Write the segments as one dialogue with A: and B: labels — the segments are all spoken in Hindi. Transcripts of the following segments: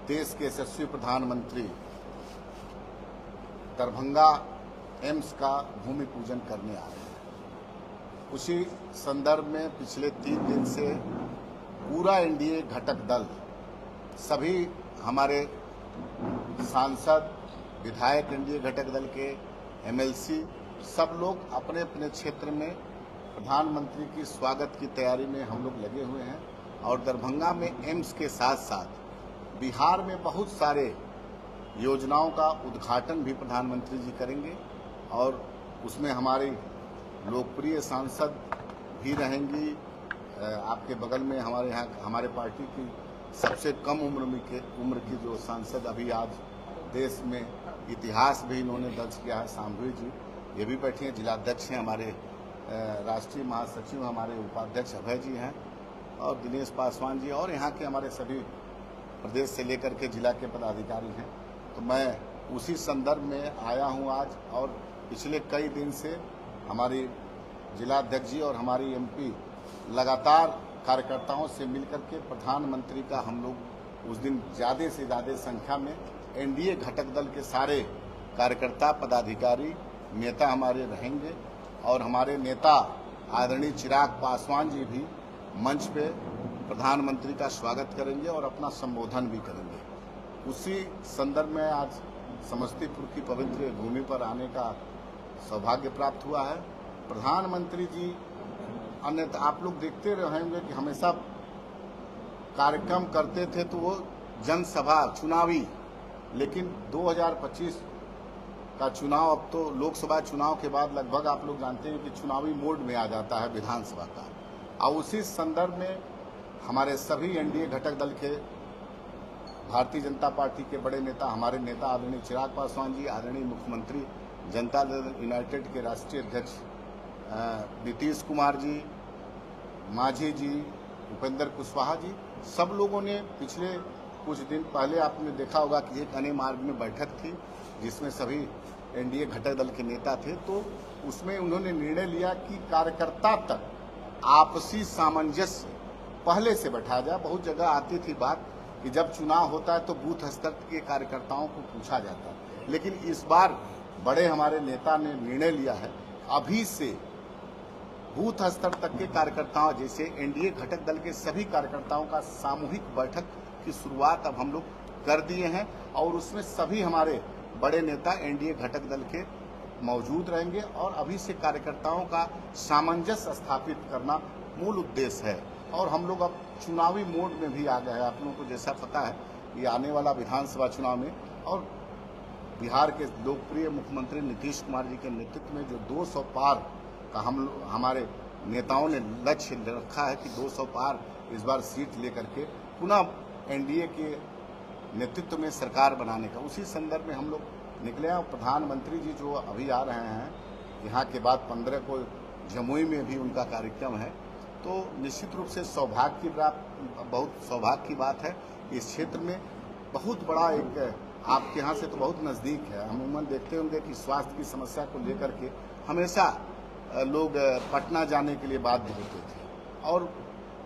A: देश के यशस्वी प्रधानमंत्री दरभंगा एम्स का भूमि पूजन करने आ रहे हैं। उसी संदर्भ में पिछले 3 दिन से पूरा एनडीए घटक दल, सभी हमारे सांसद, विधायक, एनडीए घटक दल के एमएलसी, सब लोग अपने अपने क्षेत्र में प्रधानमंत्री की स्वागत की तैयारी में हम लोग लगे हुए हैं। और दरभंगा में एम्स के साथ साथ बिहार में बहुत सारे योजनाओं का उद्घाटन भी प्रधानमंत्री जी करेंगे और उसमें हमारी लोकप्रिय सांसद भी रहेंगी। आपके बगल में हमारे यहाँ हमारे पार्टी की सबसे कम उम्र की जो सांसद अभी आज देश में इतिहास भी इन्होंने दर्ज किया है, शांभवी जी, ये भी बैठी हैं। जिलाध्यक्ष हैं हमारे, राष्ट्रीय महासचिव हमारे उपाध्यक्ष अभय जी हैं और दिनेश पासवान जी, और यहाँ के हमारे सभी प्रदेश से लेकर के जिला के पदाधिकारी हैं। तो मैं उसी संदर्भ में आया हूँ आज, और पिछले कई दिन से हमारी जिलाध्यक्ष जी और हमारी एमपी लगातार कार्यकर्ताओं से मिलकर के प्रधानमंत्री का हम लोग उस दिन ज़्यादा से ज़्यादा संख्या में एनडीए घटक दल के सारे कार्यकर्ता, पदाधिकारी, नेता हमारे रहेंगे और हमारे नेता आदरणीय चिराग पासवान जी भी मंच पे प्रधानमंत्री का स्वागत करेंगे और अपना संबोधन भी करेंगे। उसी संदर्भ में आज समस्तीपुर की पवित्र भूमि पर आने का सौभाग्य प्राप्त हुआ है। प्रधानमंत्री जी, अन्यथा आप लोग देखते रहेंगे कि हमेशा कार्यक्रम करते थे तो वो जनसभा चुनावी, लेकिन 2025 का चुनाव, अब तो लोकसभा चुनाव के बाद लगभग आप लोग जानते हैं कि चुनावी मोड में आ जाता है विधानसभा का। और उसी संदर्भ में हमारे सभी एनडीए घटक दल के, भारतीय जनता पार्टी के बड़े नेता, हमारे नेता आदरणीय चिराग पासवान जी, आदरणीय मुख्यमंत्री जनता दल यूनाइटेड के राष्ट्रीय अध्यक्ष नीतीश कुमार जी, मांझी जी, उपेंद्र कुशवाहा जी, सब लोगों ने पिछले कुछ दिन पहले आपने देखा होगा कि एक अने मार्ग में बैठक थी जिसमें सभी एनडीए घटक दल के नेता थे। तो उसमें उन्होंने निर्णय लिया कि कार्यकर्ता तक आपसी सामंजस्य पहले से बैठाया जाए। बहुत जगह आती थी बात कि जब चुनाव होता है तो बूथ स्तर के कार्यकर्ताओं को पूछा जाता है, लेकिन इस बार बड़े हमारे नेता ने निर्णय लिया है अभी से बूथ स्तर तक के कार्यकर्ताओं, जैसे एनडीए घटक दल के सभी कार्यकर्ताओं का सामूहिक बैठक की शुरुआत अब हम लोग कर दिए हैं और उसमें सभी हमारे बड़े नेता एनडीए घटक दल के मौजूद रहेंगे और अभी से कार्यकर्ताओं का सामंजस्य स्थापित करना मूल उद्देश्य है। और हम लोग अब चुनावी मोड में भी आ गए हैं। आप लोगों को जैसा पता है ये आने वाला विधानसभा चुनाव में, और बिहार के लोकप्रिय मुख्यमंत्री नीतीश कुमार जी के नेतृत्व में जो 200 पार का हमारे नेताओं ने लक्ष्य रखा है कि 200 पार इस बार सीट लेकर के पुनः एनडीए के नेतृत्व में सरकार बनाने का, उसी संदर्भ में हम लोग निकले हैं। प्रधानमंत्री जी जो अभी आ रहे हैं, यहाँ के बाद 15 को जमुई में भी उनका कार्यक्रम है। तो निश्चित रूप से बहुत सौभाग्य की बात है। इस क्षेत्र में बहुत बड़ा एक, आपके यहाँ से तो बहुत नज़दीक है, हम अमूमन देखते होंगे कि स्वास्थ्य की समस्या को लेकर के हमेशा लोग पटना जाने के लिए बाध्य होते थे और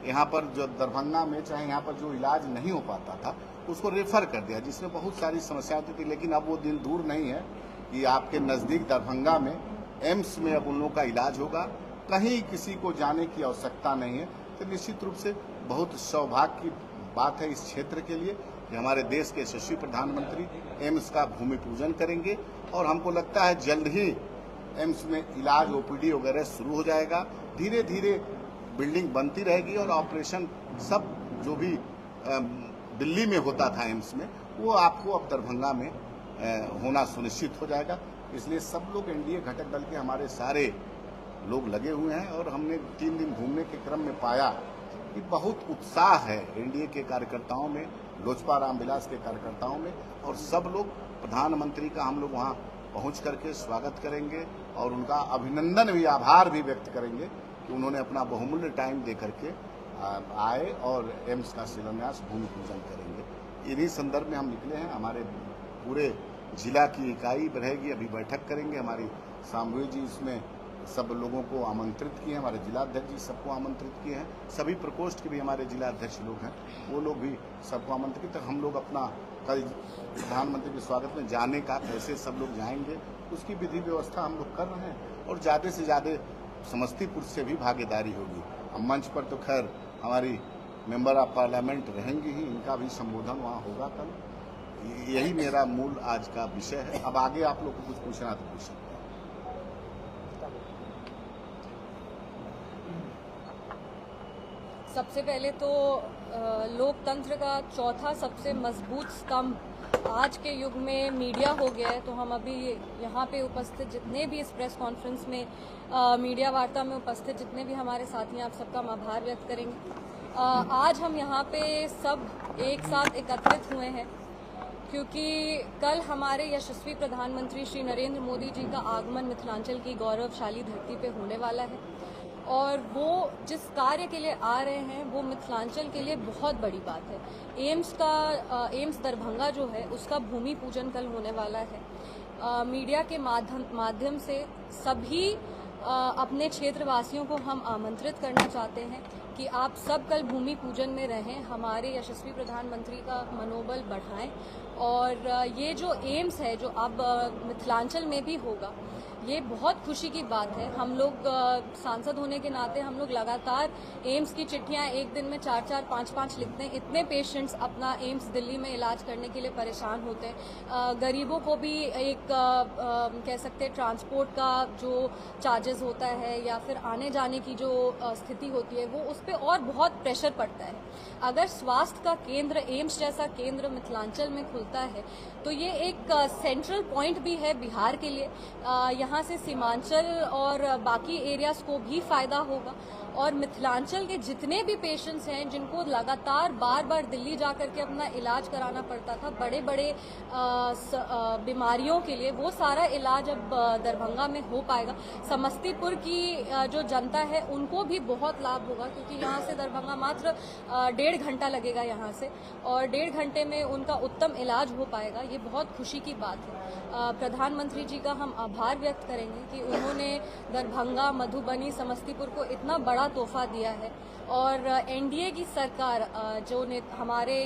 A: यहाँ पर जो दरभंगा में, चाहे यहाँ पर जो इलाज नहीं हो पाता था उसको रेफर कर दिया, जिसमें बहुत सारी समस्याएं होती थी। लेकिन अब वो दिन दूर नहीं है कि आपके नज़दीक दरभंगा में एम्स में अब उन लोगों का इलाज होगा, कहीं किसी को जाने की आवश्यकता नहीं है। तो निश्चित रूप से बहुत सौभाग्य की बात है इस क्षेत्र के लिए कि हमारे देश के यशस्वी प्रधानमंत्री एम्स का भूमि पूजन करेंगे और हमको लगता है जल्द ही एम्स में इलाज, ओपीडी वगैरह शुरू हो जाएगा। धीरे धीरे बिल्डिंग बनती रहेगी और ऑपरेशन सब जो भी दिल्ली में होता था एम्स में, वो आपको अब दरभंगा में होना सुनिश्चित हो जाएगा। इसलिए सब लोग एनडीए घटक दल के हमारे सारे लोग लगे हुए हैं और हमने 3 दिन घूमने के क्रम में पाया कि बहुत उत्साह है एनडीए के कार्यकर्ताओं में, लोजपा रामविलास के कार्यकर्ताओं में, और सब लोग प्रधानमंत्री का हम लोग वहाँ पहुँच करके स्वागत करेंगे और उनका अभिनंदन भी, आभार भी व्यक्त करेंगे कि उन्होंने अपना बहुमूल्य टाइम दे करके आए और एम्स का शिलान्यास, भूमि पूजन करेंगे। इन्हीं संदर्भ में हम निकले हैं। हमारे पूरे जिला की इकाई रहेगी, अभी बैठक करेंगे। हमारी शांभवी जी इसमें सब लोगों को आमंत्रित किए हैं, हमारे जिलाध्यक्ष जी सबको आमंत्रित किए हैं, सभी प्रकोष्ठ के भी हमारे जिलाध्यक्ष लोग हैं, वो लोग भी सबको आमंत्रित। हम लोग अपना कल प्रधानमंत्री के स्वागत में जाने का कैसे सब लोग जाएंगे उसकी विधि व्यवस्था हम लोग कर रहे हैं और ज़्यादा से ज़्यादा समस्तीपुर से भी भागीदारी होगी। अब मंच पर तो खैर हमारी मेंबर ऑफ पार्लियामेंट रहेंगी ही, इनका भी संबोधन वहाँ होगा कल। यही मेरा मूल आज का विषय है। अब आगे आप लोग को कुछ पूछना तो पूछ सकते हैं।
B: सबसे पहले तो लोकतंत्र का चौथा सबसे मजबूत स्तंभ आज के युग में मीडिया हो गया है। तो हम अभी यहाँ पे उपस्थित जितने भी इस प्रेस कॉन्फ्रेंस में मीडिया वार्ता में उपस्थित जितने भी हमारे साथी हैं, आप सबका हम आभार व्यक्त करेंगे। आज हम यहाँ पे सब एक साथ एकत्रित हुए हैं क्योंकि कल हमारे यशस्वी प्रधानमंत्री श्री नरेंद्र मोदी जी का आगमन मिथिलांचल की गौरवशाली धरती पे होने वाला है और वो जिस कार्य के लिए आ रहे हैं वो मिथिलांचल के लिए बहुत बड़ी बात है। एम्स दरभंगा जो है उसका भूमि पूजन कल होने वाला है। मीडिया के माध्यम से सभी अपने क्षेत्रवासियों को हम आमंत्रित करना चाहते हैं कि आप सब कल भूमि पूजन में रहें, हमारे यशस्वी प्रधानमंत्री का मनोबल बढ़ाएं और ये जो एम्स है जो अब मिथिलांचल में भी होगा, ये बहुत खुशी की बात है। हम लोग सांसद होने के नाते हम लोग लगातार एम्स की चिट्ठियां एक दिन में 4-4, 5-5 लिखते हैं। इतने पेशेंट्स अपना एम्स दिल्ली में इलाज करने के लिए परेशान होते हैं। गरीबों को भी एक कह सकते हैं ट्रांसपोर्ट का जो चार्जेस होता है या फिर आने जाने की जो स्थिति होती है वो उस पर और बहुत प्रेशर पड़ता है। अगर स्वास्थ्य का केंद्र एम्स जैसा केंद्र मिथिलांचल में खुलता है तो ये एक सेंट्रल पॉइंट भी है बिहार के लिए। यहाँ से सीमांचल और बाकी एरियाज को भी फायदा होगा और मिथिलांचल के जितने भी पेशेंट्स हैं जिनको लगातार बार बार दिल्ली जाकर के अपना इलाज कराना पड़ता था बड़े बड़े बीमारियों के लिए, वो सारा इलाज अब दरभंगा में हो पाएगा। समस्तीपुर की जो जनता है उनको भी बहुत लाभ होगा क्योंकि यहाँ से दरभंगा मात्र 1.5 घंटा लगेगा यहाँ से और 1.5 घंटे में उनका उत्तम इलाज हो पाएगा। ये बहुत खुशी की बात है। प्रधानमंत्री जी का हम आभार व्यक्त करेंगे कि उन्होंने दरभंगा, मधुबनी, समस्तीपुर को इतना बड़ा तोहफा दिया है और एनडीए की सरकार जो हमारे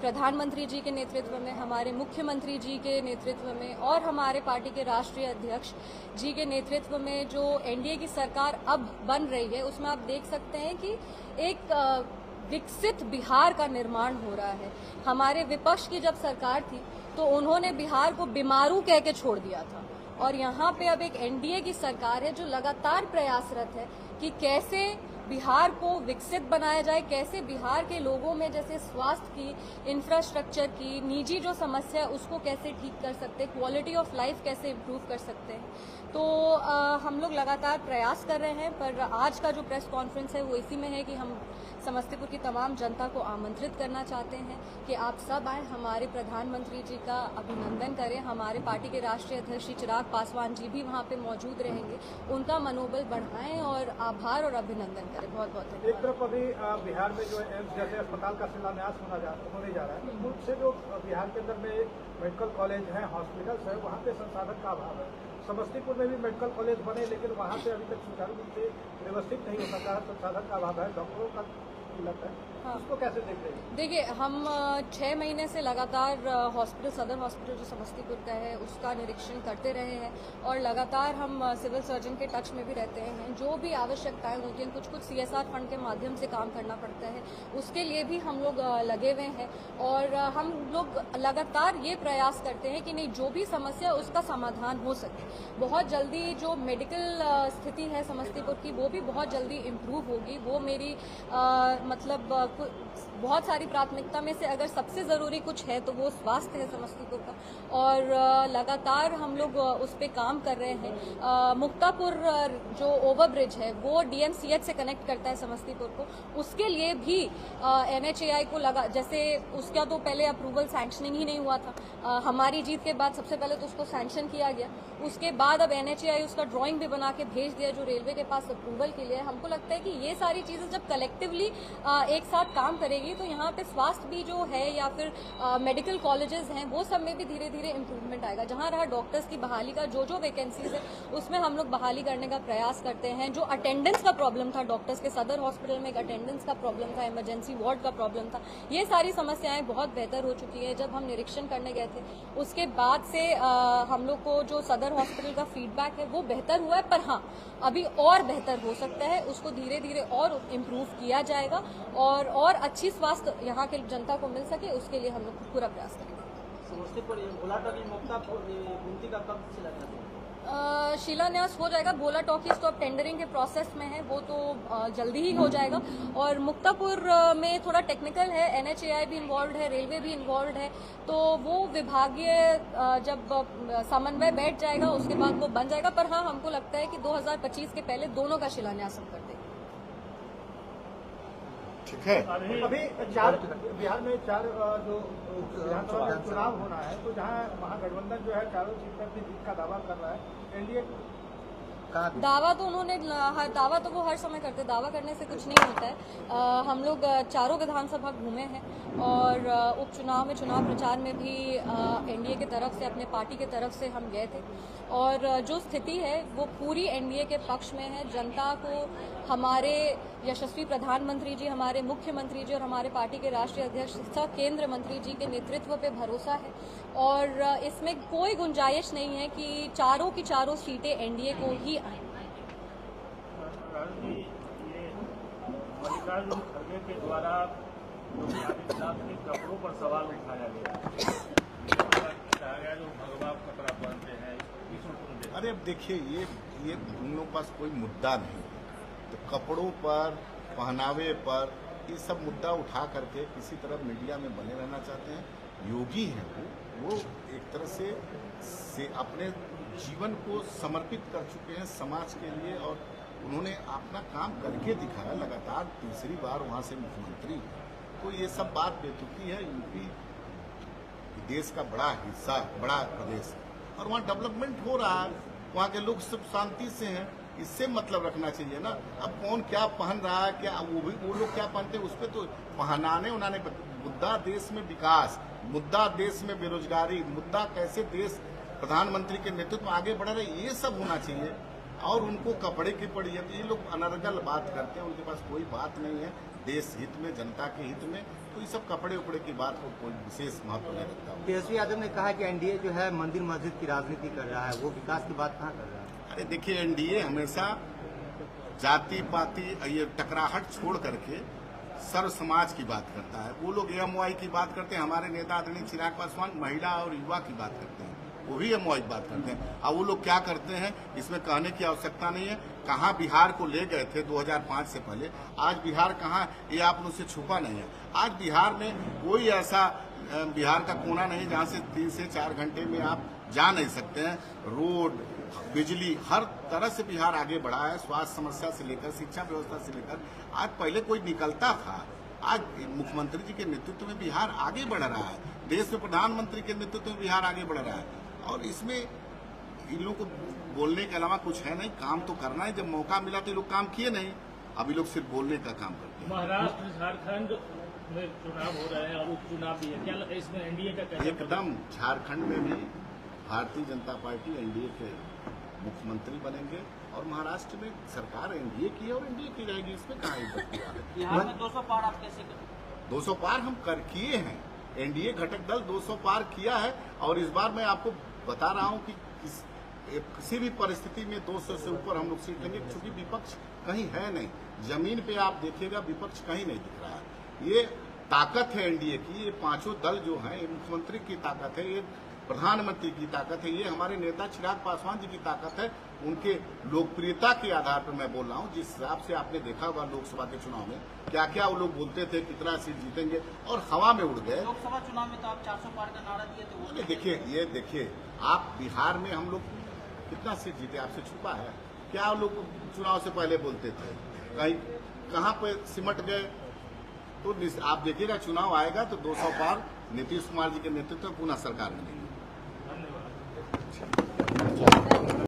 B: प्रधानमंत्री जी के नेतृत्व में, हमारे मुख्यमंत्री जी के नेतृत्व में और हमारे पार्टी के राष्ट्रीय अध्यक्ष जी के नेतृत्व में जो एनडीए की सरकार अब बन रही है उसमें आप देख सकते हैं कि एक विकसित बिहार का निर्माण हो रहा है। हमारे विपक्ष की जब सरकार थी तो उन्होंने बिहार को बीमारू कह के छोड़ दिया था और यहाँ पे अब एक एनडीए की सरकार है जो लगातार प्रयासरत है कि कैसे बिहार को विकसित बनाया जाए, कैसे बिहार के लोगों में जैसे स्वास्थ्य की, इंफ्रास्ट्रक्चर की, निजी जो समस्या है उसको कैसे ठीक कर सकते हैं, क्वालिटी ऑफ लाइफ कैसे इम्प्रूव कर सकते हैं। तो हम लोग लगातार प्रयास कर रहे हैं पर आज का जो प्रेस कॉन्फ्रेंस है वो इसी में है कि हम समस्तीपुर की तमाम जनता को आमंत्रित करना चाहते हैं कि आप सब आए, हमारे प्रधानमंत्री जी का अभिनंदन करें। हमारे पार्टी के राष्ट्रीय अध्यक्ष श्री चिराग पासवान जी भी वहाँ पे मौजूद रहेंगे, उनका मनोबल बढ़ाएं और आभार और अभिनंदन करें। बहुत बहुत धन्यवाद।
C: एक तरफ अभी बिहार में जो एम्स जैसे अस्पताल का शिलान्यास होने जा रहा है, मुल्क से जो बिहार के अंदर में मेडिकल कॉलेज है, हॉस्पिटल्स है, वहाँ पे संसाधन का अभाव है। समस्तीपुर में भी मेडिकल कॉलेज बने लेकिन वहाँ से अभी तक सुचारू रूप से व्यवस्थित नहीं हो सका है, संसाधन का अभाव है, डॉक्टरों का किल्लत है। हाँ। उसको कैसे देख रहे हैं?
B: देखिए, हम 6 महीने से लगातार हॉस्पिटल, सदर हॉस्पिटल जो समस्तीपुर का है उसका निरीक्षण करते रहे हैं और लगातार हम सिविल सर्जन के टच में भी रहते हैं। जो भी आवश्यकताएं होती हैं, कुछ CSR फंड के माध्यम से काम करना पड़ता है, उसके लिए भी हम लोग लगे हुए हैं और हम लोग लगातार ये प्रयास करते हैं कि नहीं, जो भी समस्या उसका समाधान हो सके। बहुत जल्दी जो मेडिकल स्थिति है समस्तीपुर की वो भी बहुत जल्दी इम्प्रूव होगी। वो मेरी मतलब बहुत सारी प्राथमिकता में से अगर सबसे ज़रूरी कुछ है तो वो स्वास्थ्य है समस्तीपुर का और लगातार हम लोग उस पर काम कर रहे हैं। मुक्तापुर जो ओवरब्रिज है वो DMCH से कनेक्ट करता है समस्तीपुर को, उसके लिए भी NHAI को लगा, जैसे उसका तो पहले अप्रूवल सैंक्शनिंग ही नहीं हुआ था। हमारी जीत के बाद सबसे पहले तो उसको सैंक्शन किया गया, उसके बाद अब NHAI उसका ड्राइंग भी बना के भेज दिया जो रेलवे के पास अप्रूवल के लिए। हमको लगता है कि ये सारी चीज़ें जब कलेक्टिवली एक साथ साथ काम करेगी तो यहाँ पे स्वास्थ्य भी जो है या फिर मेडिकल कॉलेजेस हैं वो सब में भी धीरे धीरे इम्प्रूवमेंट आएगा। जहाँ रहा डॉक्टर्स की बहाली का, जो वैकेंसीज है उसमें हम लोग बहाली करने का प्रयास करते हैं। जो अटेंडेंस का प्रॉब्लम था डॉक्टर्स के, सदर हॉस्पिटल में एक अटेंडेंस का प्रॉब्लम था, इमरजेंसी वार्ड का प्रॉब्लम था, ये सारी समस्याएं बहुत बेहतर हो चुकी है। जब हम निरीक्षण करने गए थे उसके बाद से हम लोग को जो सदर हॉस्पिटल का फीडबैक है वो बेहतर हुआ है, पर हाँ अभी और बेहतर हो सकता है, उसको धीरे धीरे और इम्प्रूव किया जाएगा और अच्छी स्वास्थ्य यहाँ के जनता को मिल सके उसके लिए हम लोग पूरा प्रयास करेंगे। शिलान्यास हो जाएगा। भोला टॉकीज तो अब टेंडरिंग के प्रोसेस में है, वो तो जल्दी ही हो जाएगा। और मुक्तापुर में थोड़ा टेक्निकल है, NHAI भी इन्वॉल्व है, रेलवे भी इन्वॉल्व है, तो वो विभागीय जब समन्वय बैठ जाएगा उसके बाद वो बन जाएगा। पर हाँ हमको लगता है कि 2025 के पहले दोनों का शिलान्यास हम कर देंगे।
A: ठीक है।
C: अभी बिहार में 4 जो विधानसभा चुनाव होना है, तो जहां महागठबंधन जो है चारों सीट पर भी जीत का दावा कर रहा है, एनडीए
B: दावा तो उन्होंने दावा तो वो हर समय करते, दावा करने से कुछ नहीं होता है। हम लोग चारों विधानसभा घूमे हैं और उपचुनाव में, चुनाव प्रचार में भी एनडीए की तरफ से, अपने पार्टी की तरफ से हम गए थे और जो स्थिति है वो पूरी एनडीए के पक्ष में है। जनता को हमारे यशस्वी प्रधानमंत्री जी, हमारे मुख्यमंत्री जी और हमारे पार्टी के राष्ट्रीय अध्यक्ष तथा केंद्र मंत्री जी के नेतृत्व पे भरोसा है और इसमें कोई गुंजाइश नहीं है कि चारों की चारों सीटें एनडीए को ही आए।
D: मल्लिकार्जुन खड़गे के द्वारा योगी आदित्यनाथ के कपड़ों पर सवाल उठाया गया, जो भगवा कपड़ा पहनते हैं।
A: अरे अब देखिए, ये उन लोगों के पास कोई मुद्दा नहीं, तो कपड़ों पर, पहनावे पर ये सब मुद्दा उठा करके किसी तरह मीडिया में बने रहना चाहते हैं। योगी हैं वो एक तरह से अपने जीवन को समर्पित कर चुके हैं समाज के लिए और उन्होंने अपना काम करके दिखाया। लगातार तीसरी बार वहाँ से मुख्यमंत्री, तो ये सब बात बेतुकी है। यूपी देश का बड़ा हिस्सा, बड़ा प्रदेश और वहाँ डेवलपमेंट हो रहा है, वहाँ के लोग सब शांति से हैं, इससे मतलब रखना चाहिए ना। अब कौन क्या पहन रहा है, क्या वो लोग क्या पहनते हैं, उस पर तो पहनाने उन्होंने। मुद्दा देश में विकास, मुद्दा देश में बेरोजगारी, मुद्दा कैसे देश प्रधानमंत्री के नेतृत्व में आगे बढ़ रहे, ये सब होना चाहिए। और उनको कपड़े की पड़ी है तो ये लोग अनर्गल बात करते हैं, उनके पास कोई बात नहीं है देश हित में, जनता के हित में, तो ये सब कपड़े उपड़े की बात को कोई विशेष महत्व नहीं रखता।
E: तेजस्वी यादव ने कहा कि एनडीए जो है मंदिर मस्जिद की राजनीति कर रहा है, वो विकास की बात कहाँ कर रहा है?
A: अरे देखिए, एनडीए हमेशा जाति पाति ये टकराहट छोड़ करके सर्व समाज की बात करता है। वो लोग एमओआई की बात करते हैं, हमारे नेता आदरणीय चिराग पासवान महिला और युवा की बात करते हैं, वो भी एमओआई की बात करते हैं। अब वो लोग क्या करते हैं इसमें कहने की आवश्यकता नहीं है। कहाँ बिहार को ले गए थे 2005 से पहले, आज बिहार कहाँ, ये आप लोग से छुपा नहीं है। आज बिहार में कोई ऐसा बिहार का कोना नहीं जहाँ से 3 से 4 घंटे में आप जा नहीं सकते हैं। रोड, बिजली, हर तरह से बिहार आगे बढ़ा है। स्वास्थ्य समस्या से लेकर शिक्षा व्यवस्था से लेकर, आज पहले कोई निकलता था, आज मुख्यमंत्री जी के नेतृत्व में बिहार आगे बढ़ रहा है। देश में प्रधानमंत्री के नेतृत्व में बिहार आगे बढ़ रहा है और इसमें इन लोगों को बोलने के अलावा कुछ है नहीं। काम तो करना है, जब मौका मिला तो ये लोग काम किए नहीं, अभी लोग सिर्फ बोलने का काम करते हैं।
D: महाराष्ट्र, झारखंड में चुनाव हो रहे हैं और उपचुनाव भी है, क्या इसमें एनडीए का क्या?
A: एकदम, झारखंड में भी भारतीय जनता पार्टी एनडीए के मुख्यमंत्री बनेंगे और महाराष्ट्र में सरकार एनडीए की है और एनडीए की रहेगी, इसमें कहाँ है?
E: बिहार में 200 पार आप कैसे करें?
A: 200 पार हम कर किए हैं, एनडीए घटक दल 200 पार किया है और इस बार मैं आपको बता रहा हूं कि किसी भी परिस्थिति में 200 से ऊपर हम लोग सीट लेंगे, क्योंकि विपक्ष कहीं है नहीं। जमीन पे आप देखिएगा विपक्ष कहीं नहीं दिख रहा है। ये ताकत है एनडीए की, ये पांचों दल जो हैं, ये मुख्यमंत्री की ताकत है, ये प्रधानमंत्री की ताकत है, ये हमारे नेता चिराग पासवान जी की ताकत है। उनके लोकप्रियता के आधार पर मैं बोल रहा हूँ। जिस हिसाब से आपने देखा होगा लोकसभा के चुनाव में क्या क्या वो लोग बोलते थे, कितना सीट जीतेंगे और हवा में उड़ गए।
E: लोकसभा चुनाव में तो आप 400 पार का नारा दिए थे।
A: ये देखिए आप बिहार में हम लोग कितना सीट जीते, आपसे छुपा है क्या? लोग चुनाव से पहले बोलते थे, कहीं कहाँ पे सिमट गए। तो आप देखिएगा चुनाव आएगा तो 200 पार नीतीश कुमार जी के नेतृत्व में पुनः सरकार बनेगी।
D: धन्यवाद।